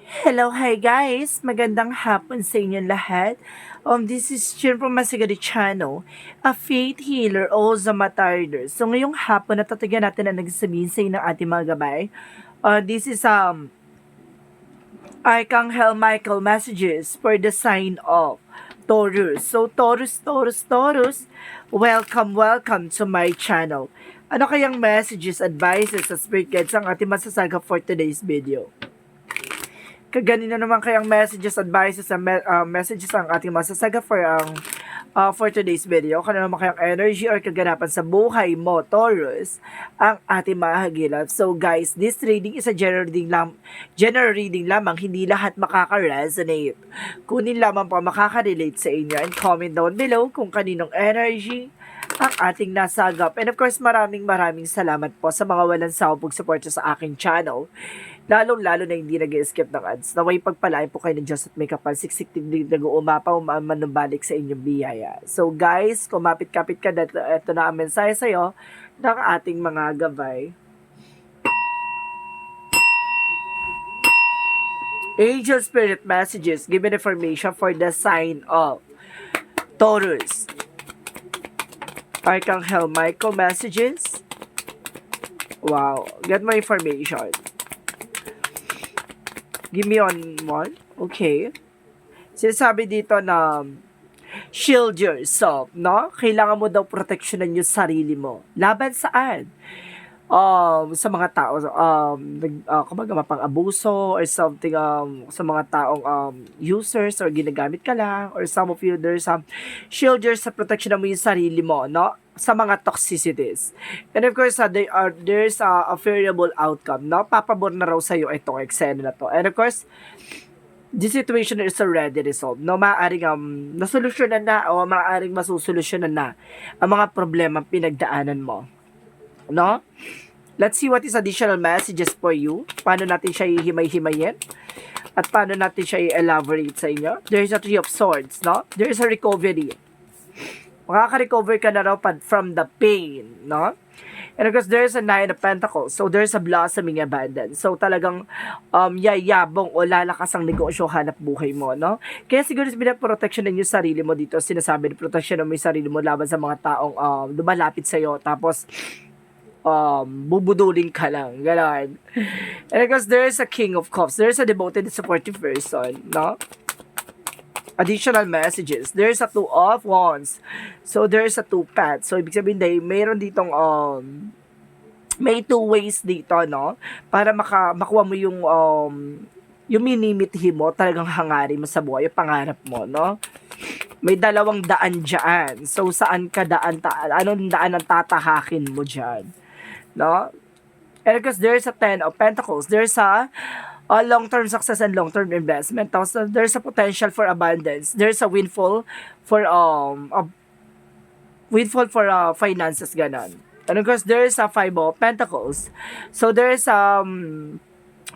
Hello, hi guys! Magandang hapon sa inyong lahat. This is Chin from Masigari Channel, a faith healer o Zamatarder. So ngayong hapon, natatagyan natin ang nagsasabihin sa inyo ng ating mga gabay. This is Archangel Michael messages for the sign of Taurus. So Taurus, welcome to my channel. Ano kayang messages, advices, sa spirit guides ang ating masasaga for today's video? Kaganina naman kayang messages, advices, messages ang ating masasaga for today's video. Kano naman kayang energy or kaganapan sa buhay mo, Taurus, ang ating mahagilap. So guys, this reading is a general reading lamang, hindi lahat makaka-resonate. Kunin lamang po makaka-relate sa inyo and comment down below kung kaninong energy ang ating nasagap. And of course, maraming salamat po sa mga walang sawang suporta sa aking channel. Lalong-lalo na hindi nag-skip ng ads. Naway pagpalain po kayo ng Diyos at may kapal, siksik tigdig nag-uumapaw, manubalik sa inyong biyaya. So guys, kumapit-kapit ka, ito na ang mensahe sa'yo ng ating mga gabay. Angel Spirit Messages, given information for the sign of Taurus. Archangel Michael Messages. Wow, get more information. Give me on one. Okay. Sinasabi dito na shield yourself, no? Kailangan mo daw proteksyonan yung sarili mo. Laban saan? Sa mga tao, kumbaga mapang-abuso or something, sa mga taong users or ginagamit ka lang, or some of you, there's shield yourself, proteksyonan mo yung sarili mo, no? Sa mga toxicities. And of course, there's a variable outcome, no? Papabor na raw sa'yo itong eksena na to. And of course, this situation is already resolved, no? Maaaring nasolusyonan na o maaaring masusolusyonan na ang mga problema pinagdaanan mo, no? Let's see what is additional messages for you. Paano natin siya ihimay-himayin? At paano natin siya i-elaborate sa inyo? There is a Three of Swords, no? There is a recovery. Makaka-recover ka na raw from the pain, no? And of course, there's a Nine of Pentacles. So, there's a blossoming abundance. So, talagang yayabong o lalakas ang negosyo, hanap buhay mo, no? Kaya siguro pinaprotection ninyo yung sarili mo dito. Sinasabi na protection mo yung sarili mo laban sa mga taong lumalapit sa'yo. Tapos, bubuduling ka lang. Ganon. And of course, there's a King of Cups. There's a devoted and supportive person, no? Additional messages. There's a Two of Wands. So, there's a Two Paths. So, ibig sabihin dahil mayroon ditong may two ways dito, no? Para makuha mo yung minimithi mo, talagang hangarin mo sa buhay, yung pangarap mo, no? May dalawang daan dyan. So, saan ka daan? Anong daan ang tatahakin mo dyan? No? And because there's a Ten of Pentacles. There's a long-term success and long-term investment. Tapos, there's a potential for abundance. There's a windfall for finances, ganon. And of course, there's a Five of Pentacles. So, there's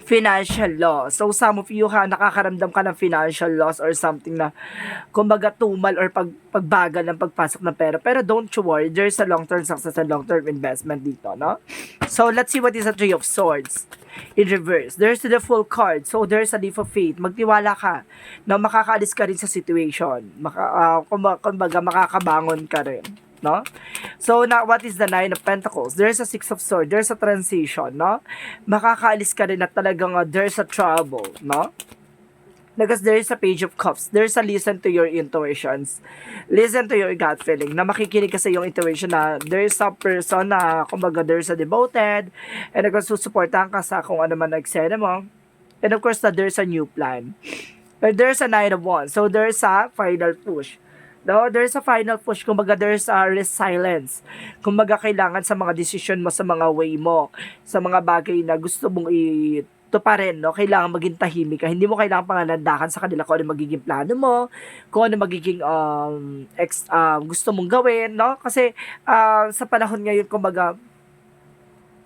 financial loss. So, some of you nakakaramdam ka ng financial loss or something na kumbaga tumal or pagbagal ng pagpasok ng pera. Pero don't you worry, there's a long-term success and long-term investment dito, no? So, let's see what is a Three of Swords in reverse. There's the Full card. So, there's a leap of faith. Magtiwala ka na makakaalis ka rin sa situation. Kumbaga, makakabangon ka rin, no? So, now, what is the Nine of Pentacles? There's a Six of Swords. There's a transition, no? Makakaalis ka rin at talagang there's a trouble, no? Because there is a Page of Cups. There's a listen to your intuitions. Listen to your gut feeling. Na makikinig ka sa iyong intuition na there's a person na, kumbaga, there's a devoted, and of course, susuportahan ka sa kung ano man eksena mo. And of course, there's a new plan. And there's a Nine of Wands. So, there's a final push. No, there's a final push. Kumbaga, there's a resilience. Kumbaga, kailangan sa mga decision mo, sa mga way mo, sa mga bagay na gusto mong tuparin, no? Kailangan maging tahimik ka. Hindi mo kailangan pangalandakan sa kanila kung ano magiging plano mo, kung ano magiging gusto mong gawin, no? Kasi sa panahon ngayon, kumbaga,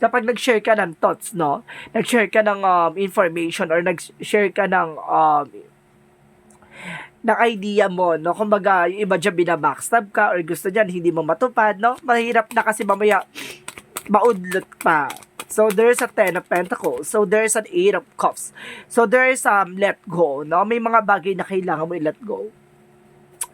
kapag nag-share ka ng thoughts, no? Nag-share ka ng information or nag-share ka ng idea mo, no? Kumbaga, yung iba dyan binabackstab ka or gusto dyan, hindi mo matupad, no? Mahirap na kasi mamaya maudlot pa. So there's a Ten of Pentacles. So there's an Eight of Cups. So there's let go, no? May mga bagay na kailangan mo i-let go.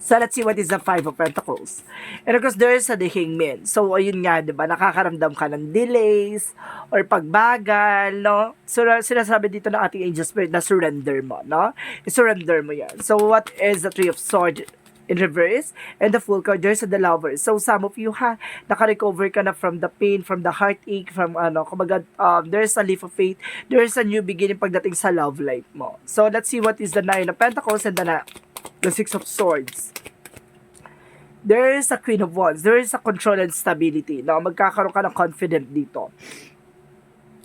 So let's see what is the Five of Pentacles. And of course, there's a the Hangman. So ayun nga, 'di ba? Nakakaramdam ka ng delays or pagbagal, no? So sinasabi dito ng ating angel spirit na surrender mo, no? I-surrender mo 'yan. So what is the Three of Swords in reverse and the Fool card? There's the Lovers. So some of you naka-recover ka na from the pain, from the heartache, from kumbaga there's a leap of faith, there's a new beginning pagdating sa love life mo. So let's see what is the Nine of Pentacles and the Six of Swords. There is a Queen of Wands. There is a control and stability. No? Magkakaroon ka ng confident dito.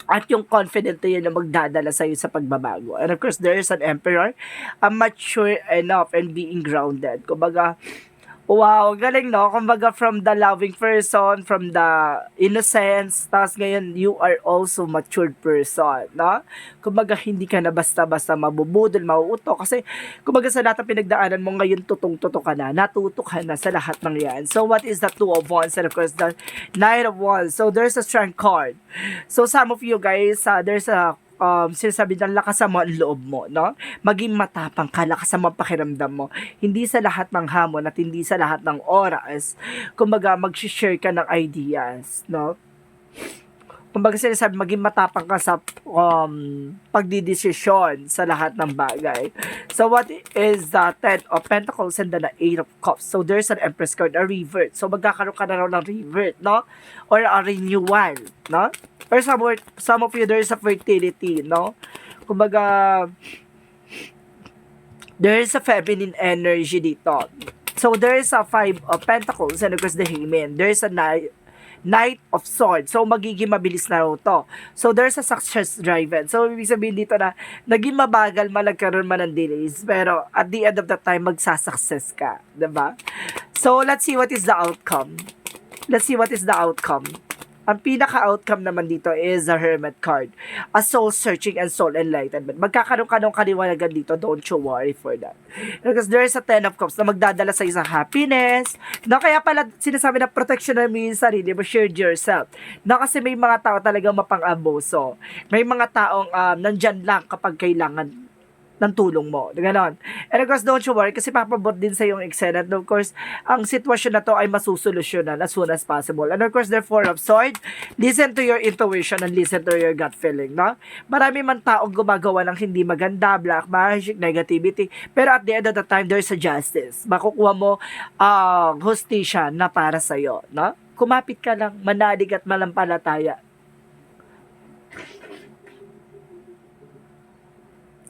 At yung confident na yun na magdadala sa'yo sa pagbabago. And of course, there is an Emperor. Mature enough and being grounded. Kumbaga, wow, galing, no? Kumbaga, from the loving person, from the innocence, tapos ngayon, you are also matured person, no? Kumbaga, hindi ka na basta-basta mabubudol, mauuto, kasi, kumbaga, sa lahat ng pinagdaanan mo, ngayon, tutong-tuto ka na, natuto ka na sa lahat ng yan. So, what is the Two of Wands? And of course, the Nine of Wands. So, there's a Strength card. So, some of you guys, there's a sinasabi ng lakasan mo ang loob mo, no? Maging matapang ka, lakasan mo ang pakiramdam mo. Hindi sa lahat ng hamon at hindi sa lahat ng oras, kumbaga mag-share ka ng ideas, no? Kumbaga sinasabi, maging matapang ka sa pagdidesisyon sa lahat ng bagay. So what is the Ten of Pentacles and then the Eight of Cups? So there's an Empress card, a revert. So magkakaroon ka na raw ng revert, no? Or a renewal, no? Or some of you, there's a fertility, no? Kumbaga, there's a feminine energy dito. So there's a Five of Pentacles and of course the Hangman. There's a Knight of Swords. So, magiging mabilis na raw to. So, there's a success driven. So, ibig sabihin dito na, naging mabagal man, nagkaroon man ng delays, pero at the end of the time, magsasuccess ka. Diba? So, let's see what is the outcome. Let's see what is the outcome. Ang pinaka-outcome naman dito is the Hermit card. A soul searching and soul enlightenment. Magkakaroon ka ng kaliwanagan dito. Don't you worry for that. Because there is a Ten of Cups na magdadala sa isang happiness. No, kaya pala sinasabi na protection na mo yung sarili mo. Share yourself. No, kasi may mga tao talagang mapang-abuso. May mga taong nandyan lang kapag kailangan ng tulong mo. Ganon. And of course, don't you worry kasi papabot din sa yung eksena. And of course, ang sitwasyon na to ay masusolusyonan as soon as possible. And of course, the Four of Swords, listen to your intuition and listen to your gut feeling, no? Marami man taong gumagawa ng hindi maganda, black magic, negativity, pero at the end of the time, there's a justice. Makukuha mo hustisya na para sa'yo, no? Kumapit ka lang, manalig at malampalataya.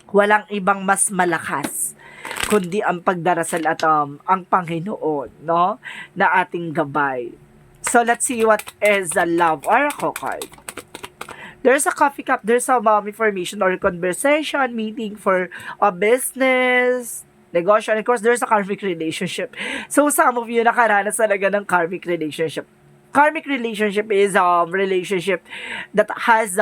Walang ibang mas malakas kundi ang pagdarasal at ang Panginoon, no, na ating gabay. So let's see what is the Love Oracle card. There's a coffee cup, there's some information or conversation, meeting for a business, negosyo, and of course there's a karmic relationship. So some of you nakaranas talaga ng karmic relationship. Karmic relationship is relationship that has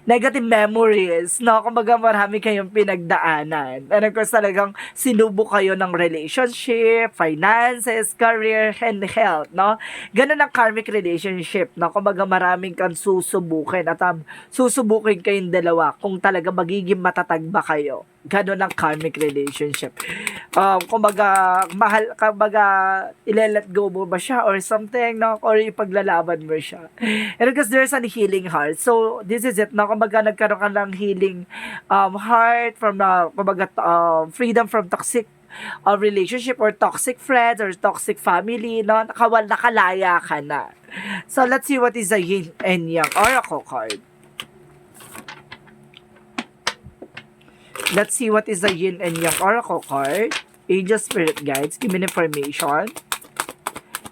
negative memories, no? Kumbaga marami kayong pinagdaanan. And of course, talagang sinubok kayo ng relationship, finances, career, and health, no? Ganun ang karmic relationship, no? Kumbaga maraming kang susubukin at susubukin kayong dalawa kung talaga magiging matatag ba kayo. Ganun ang karmic relationship. Kumbaga, ile-let go mo ba siya or something, no? Or ipaglalaban mo siya. And because there's an healing heart. So, this is it, no? Kumbaga, nagkaroon ka ng healing heart from, freedom from toxic relationship or toxic friends or toxic family, no? Nakalaya ka na. So, let's see what is the Yin and Yang Oracle card. Let's see what is the Yin and Yang Oracle card. Angel Spirit Guides, give me information.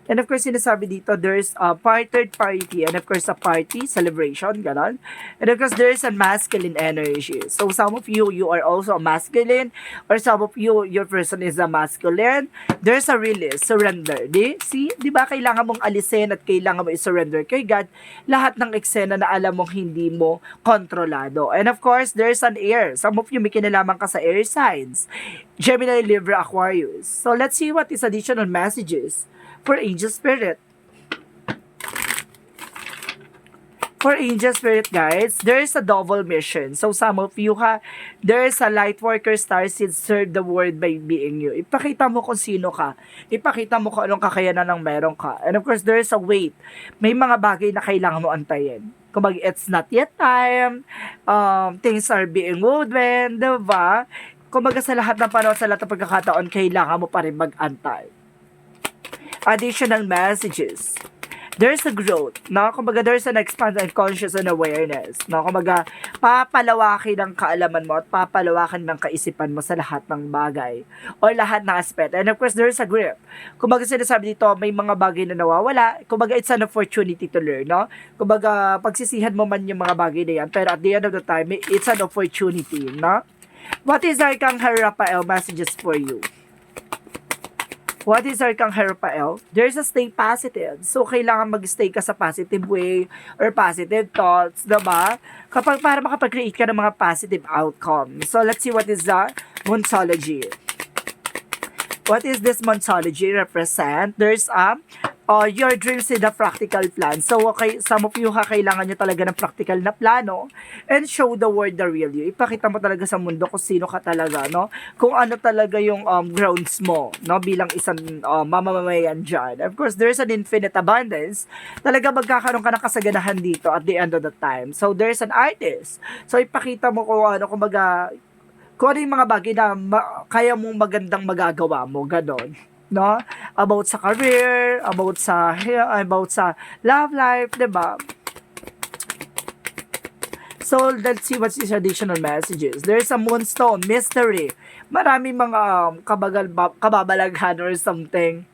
And of course, sinasabi dito, there's a third party, and of course, a party, celebration, ganon. And of course, there's a masculine energy. So, some of you, you are also a masculine, or some of you, your person is a masculine. There's a release, surrender. See? Di ba kailangan mong alisin at kailangan mo i-surrender kay God lahat ng eksena na alam mong hindi mo kontrolado. And of course, there's an air. Some of you, may kinalaman ka sa air signs. Gemini, Libra, Aquarius. So, let's see what is additional messages for Angel Spirit. For angel spirit guys, there is a double mission. So some of you there is a light worker star seed, serve the world by being you. Ipakita mo kung sino ka. Ipakita mo kung anong kakayanan ng meron ka. And of course, there is a wait. May mga bagay na kailangan mo antayin. Kumbaga, it's not yet time. Things are being woven, diba? Kumbaga, sa lahat ng panahon, sa lahat ng pagkakataon, kailangan mo pa rin mag-antay. Additional messages. There's a growth, no? Kumbaga, there's an expansion of conscious and awareness, no? Kumbaga, papalawakin ang kaalaman mo at papalawakin ng kaisipan mo sa lahat ng bagay o lahat ng aspeto. And of course, there's a grip. Kumbaga, sinasabi dito, may mga bagay na nawawala. Kumbaga, it's an opportunity to learn, no? Kumbaga, pagsisihan mo man yung mga bagay na yan, pero at the end of the time, it's an opportunity, no? What is Arcangel Raphael messages for you? What is Arcangel Raphael? There's a stay positive. So, kailangan mag-stay ka sa positive way or positive thoughts, diba? Para makapag-create ka ng mga positive outcome. So, let's see what is the Monsology. What is this Monsology represent? There's your dreams in the practical plan. So, okay, some of you kailangan nyo talaga ng practical na plano and show the world the real you. Ipakita mo talaga sa mundo kung sino ka talaga, no? Kung ano talaga yung grounds mo, no? Bilang isang mamamayan dyan. Of course, there's an infinite abundance. Talaga magkakaroon ka ng kasaganahan dito at the end of the time. So, there's an artist. So, ipakita mo kung ano, kung ano yung mga bagay na kaya mong magandang magagawa mo, ganon. No? About sa career, about sa love life, diba? So, let's see what's these additional messages. There's a moonstone, mystery. Maraming mga kababalaghan or something.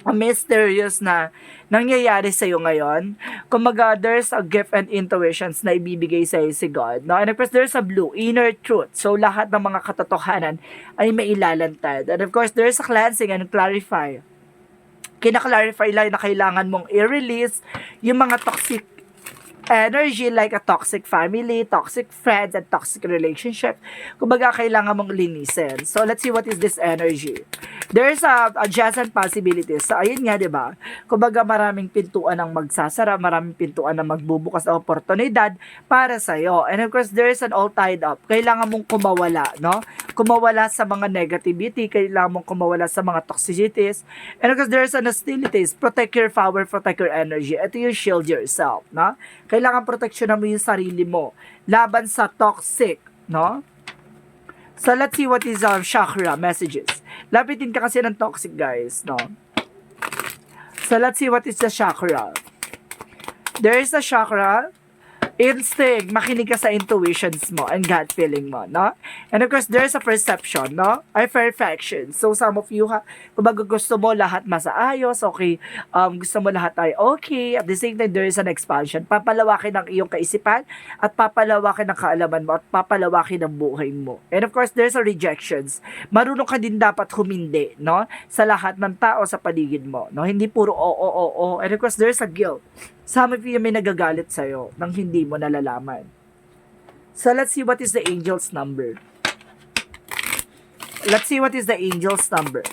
A mysterious na nangyayari sa iyo ngayon. Kumbaga, there's a gift and intuitions na ibibigay sa iyo si God. No? And of course, there's a blue, inner truth. So, lahat ng mga katotohanan ay mailalantad. And of course, there's a cleansing and clarify. Kina-clarify lang na kailangan mong i-release yung mga toxic energy like a toxic family, toxic friends, and toxic relationship. Kumbaga, kailangan mong linisin. So, let's see what is this energy. There's a adjacent possibilities. So, ayun nga, diba? Kumbaga, maraming pintuan ang magsasara, maraming pintuan ang magbubukas na oportunidad para sa'yo. And of course, there's an all tied up. Kailangan mong kumawala, no? Kumawala sa mga negativity, kailangan mong kumawala sa mga toxicities. And of course, there's an hostilities. Protect your power, protect your energy. Ito yung shield yourself, no? Kailangan proteksyonan mo yung sarili mo laban sa toxic, no? So, let's see what is our chakra messages. Lapitin ka kasi ng toxic, guys, no? So, let's see what is the chakra. There is a chakra instinct, makinig ka sa intuitions mo and gut feeling mo, no? And of course, there's a perception, no? Ay perfection. So, some of you, kumbaga gusto mo lahat masaayos, okay, gusto mo lahat ay okay, at the same time, there is an expansion. Papalawakin ang iyong kaisipan, at papalawakin ang kaalaman mo, at papalawakin ang buhay mo. And of course, there's a rejections. Marunong ka din dapat humindi, no? Sa lahat ng tao sa paligid mo, no? Hindi puro oo. And of course, there's a guilt. Some of you may nagagalit sa'yo nang hindi mo nalalaman. So, let's see what is the angel's number. Let's see what is the angel's number.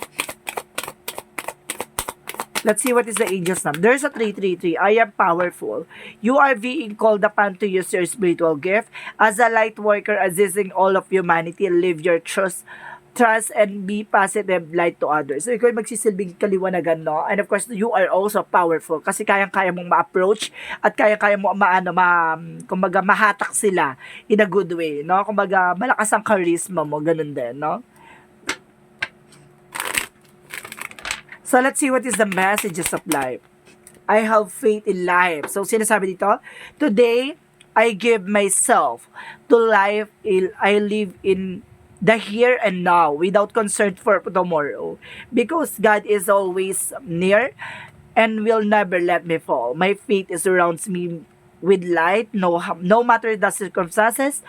Let's see what is the angel's number. There's a 333. I am powerful. You are being called upon to use your spiritual gift as a light worker, assisting all of humanity. Live your trust and be positive light to others. So, ikaw ay magsisilbing kaliwanagan, no? And of course, you are also powerful kasi kayang-kaya mong ma-approach at kayang-kaya mo kumbaga, mahatak sila in a good way, no? Kumbaga, malakas ang charisma mo, ganun din, no? So, let's see what is the messages of life. I have faith in life. So, sinasabi dito, today, I give myself to life. I live in the here and now without concern for tomorrow, because God is always near and will never let me fall. My faith surrounds me with light, no matter the circumstances.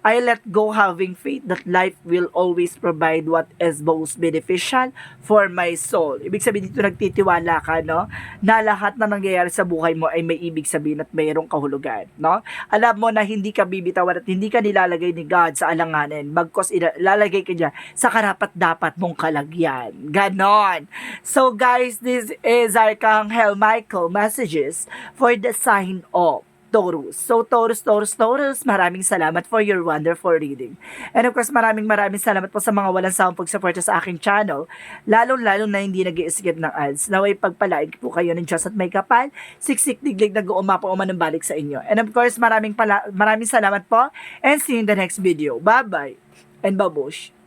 I let go, having faith that life will always provide what is most beneficial for my soul. Ibig sabihin dito, nagtitiwala ka, no? Na lahat na nangyayari sa buhay mo ay may ibig sabihin at mayroong kahulugan, no? Alam mo na hindi ka bibitawan at hindi ka nilalagay ni God sa alanganin, bagkos ilalagay ka niya sa karapat-dapat mong kalagyan. Ganon. So guys, this is Arcangel Michael messages for the sign of Taurus. So, Taurus, maraming salamat for your wonderful reading. And of course, maraming salamat po sa mga walang sawang pagsuporta sa aking channel, lalong-lalo na hindi nag-i-skip ng ads. Naway pagpalain po kayo ng Diyos at may kapal, siksik diglig nag-uumapa o manambalik sa inyo. And of course, maraming salamat po, and see you in the next video. Bye-bye, and babush!